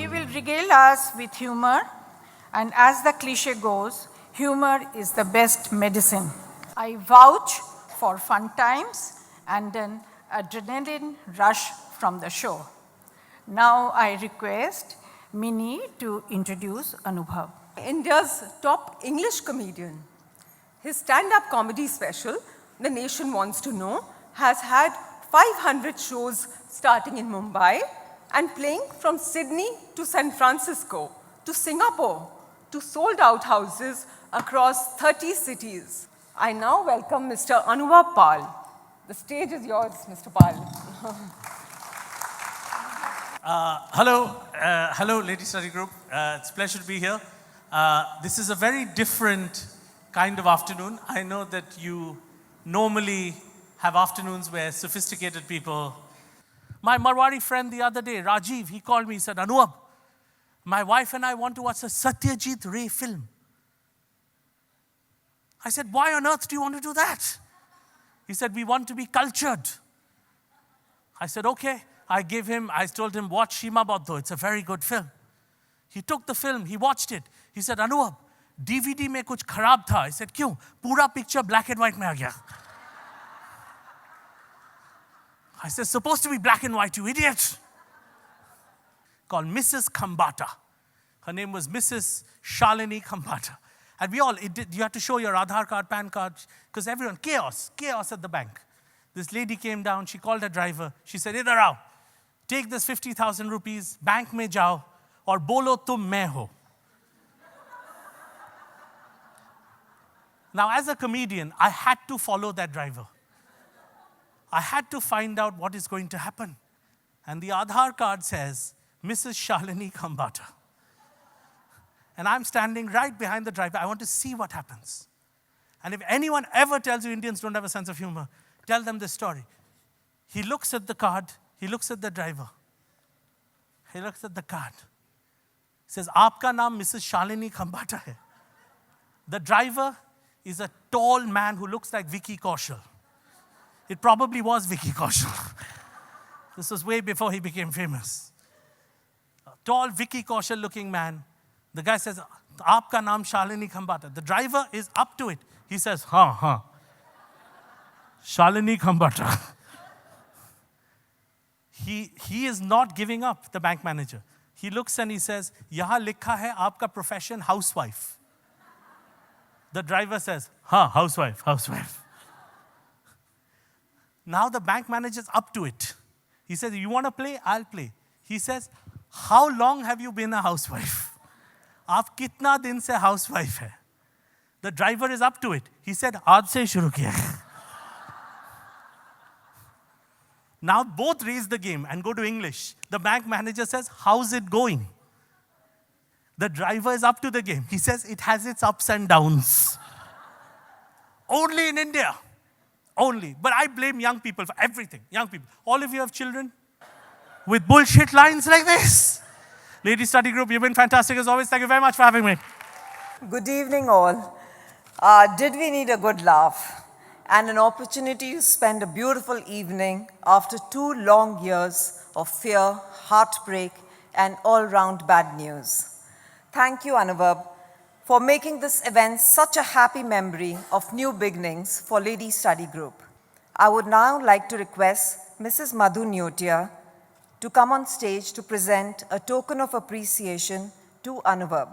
will regale us with humor, and as the cliche goes, humor is the best medicine. I vouch for fun times and an adrenaline rush from the show. Now I request Minnie to introduce Anubhav. India's top English comedian. His stand-up comedy special, The Nation Wants to Know, has had 500 shows starting in Mumbai and playing from Sydney to San Francisco to Singapore to sold-out houses across 30 cities. I now welcome Mr. Anuvab Pal. The stage is yours, Mr. Pal. Hello, Lady Study Group. It's a pleasure to be here. This is a very different kind of afternoon. I know that you normally have afternoons where sophisticated people. My Marwari friend the other day, Rajiv, he called me, he said, Anuvab, my wife and I want to watch a Satyajit Ray film. I said, why on earth do you want to do that? He said, we want to be cultured. I said, okay. I told him, watch Shima Baddho. It's a very good film. He took the film, he watched it. He said, Anuvab, DVD mein kuch kharab tha. I said, kyun? Pura picture black and white mein aa gaya. I said, supposed to be black and white, you idiot. Called Mrs. Khambata. Her name was Mrs. Shalini Khambata. And you had to show your Aadhaar card, PAN card, because everyone, chaos at the bank. This lady came down, she called her driver. She said, idhar aao, take this 50,000 rupees, bank mein jao, aur bolo tum main ho. Now, as a comedian, I had to follow that driver. I had to find out what is going to happen. And the Aadhaar card says, Mrs. Shalini Khambata. And I'm standing right behind the driver. I want to see what happens. And if anyone ever tells you Indians don't have a sense of humor, tell them this story. He looks at the card. He looks at the driver. He looks at the card. He says, Aapka naam Mrs. Shalini Khambata hai. The driver is a tall man who looks like Vicky Kaushal. It probably was Vicky Kaushal. This was way before he became famous. A tall Vicky Kaushal looking man. The guy says, Aapka naam Shalini Khambata. The driver is up to it. He says, ha. Shalini Khambata. He is not giving up, the bank manager. He looks and he says, Yaha likha hai aapka profession housewife. The driver says, housewife. Now the bank manager is up to it. He says, you want to play? I'll play. He says, how long have you been a housewife? Aap kitna din se housewife hai? The driver is up to it. He said, aaj se shuru kiya. Now both raise the game and go to English. The bank manager says, how's it going? The driver is up to the game. He says, it has its ups and downs. Only in India. Only. But I blame young people for everything. Young people. All of you have children with bullshit lines like this. Lady Study Group, you've been fantastic as always. Thank you very much for having me. Good evening, all. Did we need a good laugh and an opportunity to spend a beautiful evening after 2 long years of fear, heartbreak, and all-round bad news? Thank you, Anuvab, for making this event such a happy memory of new beginnings for Lady Study Group. I would now like to request Mrs. Madhu Nyotia to come on stage to present a token of appreciation to Anuvab.